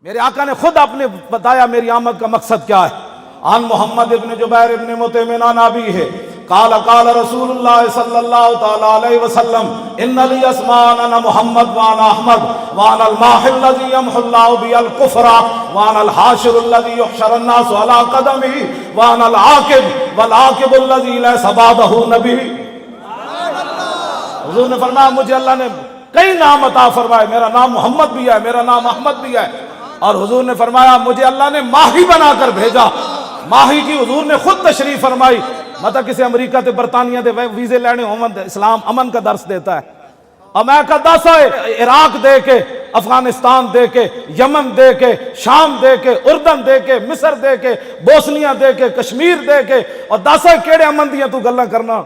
میرے آقا نے خود اپنے بتایا میری آمد کا مقصد کیا ہے. عن محمد ابن جبیر ابن مطعم عن ابیہ قال قال رسول اللہ صلی اللہ تعالی علیہ وسلم ان لی اسمان انا محمد وانا احمد وانا الماحی الذی یمحو اللہ بی الکفر وانا الحاشر الذی یحشر الناس علی قدمہ وانا العاقب والعاقب الذی لیس بعدہ نبی. حضور نے فرمایا مجھے اللہ نے کئی نام عطا فرمائے، میرا نام محمد بھی ہے، میرا نام احمد بھی ہے، اور حضور نے فرمایا مجھے اللہ نے ماہی بنا کر بھیجا. ماہی کی حضور نے خود تشریف فرمائی. مطلب کسی امریکہ تے برطانیہ دے ویزے لینے اسلام امن کا درس دیتا ہے. اور میں کہا دس عراق دے کے، افغانستان دے کے، یمن دے کے، شام دے کے، اردن دے کے، مصر دے کے، بوسنیا دے کے، کشمیر دے کے، اور دس کیڑے امن دیاں تو گلاں کرنا.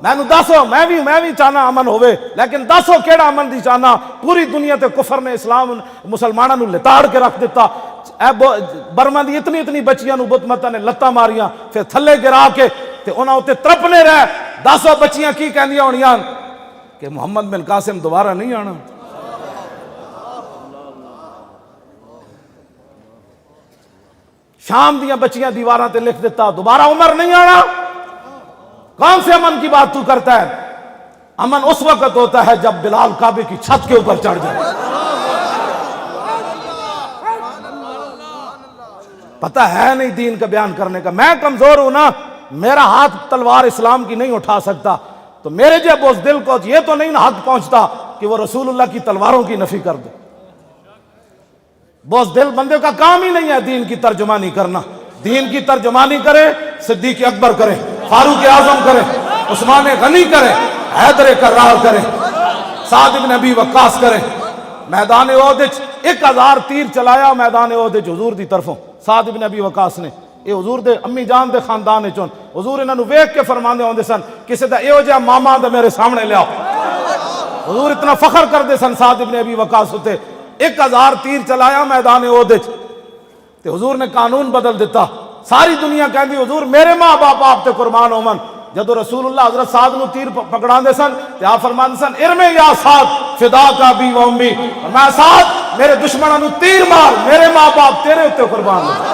میں دسو میں بھی چاہنا امن ہوئے، لیکن دسو کیڑا امن دی چاہنا. پوری دنیا تے کفر نے اسلام مسلمانوں نو لتاڑ کے رکھ دیتا. برما دی اتنی بچیاں نو بت متا نے لتاں ماریاں، پھر تھلے گرا کے تے انہاں اتے ترپنے رہے. دسو بچیاں کی کہندیاں ہونیاں کہ محمد بن قاسم دوبارہ نہیں آنا. شام دیاں بچیاں دیواراں تے لکھ دیتا دوبارہ عمر نہیں آنا. کون سے امن کی بات تو کرتا ہے؟ امن اس وقت ہوتا ہے جب بلال کعبے کی چھت کے اوپر چڑھ جائے. پتہ ہے نہیں دین کا بیان کرنے کا. میں کمزور ہوں نا، میرا ہاتھ تلوار اسلام کی نہیں اٹھا سکتا، تو میرے جب اس دل کو یہ تو نہیں حق پہنچتا کہ وہ رسول اللہ کی تلواروں کی نفی کر دے. بوس دل بندے کا کام ہی نہیں ہے دین کی ترجمانی کرنا. دین کی ترجمانی کرے صدیق اکبر کرے، فاروق اعظم کرے، عثمان غنی کرے، حیدر کرار کرے، سعد بن ابی وقاص کرے. میدان احد 1000 تیر چلایا میدان احد حضور دی طرفوں. سعد بن ابی وقاص نے، یہ حضور دے امی جان دے خاندان چون. حضور انہاں نو ویکھ کے فرماندے ہوندے سن کسے دا ایہو جہا ماما تے میرے سامنے لے آؤ. حضور اتنا فخر کردے سن سعد بن ابی وقاص ہوتے. 1000 تیر چلایا میدان احد تے حضور نے قانون بدل دیتا. ساری دنیا کہندی حضور میرے ماں باپ آپ تے قربان ہومن. جدو رسول اللہ حضرت سعد نو تیر پکڑان دے سن تے آپ فرمان سن ارمے یا سعد فدا کا بی و امی، میں سعد میرے دشمنوں نو تیر مار، میرے ماں باپ تیرے تے قربان ہو.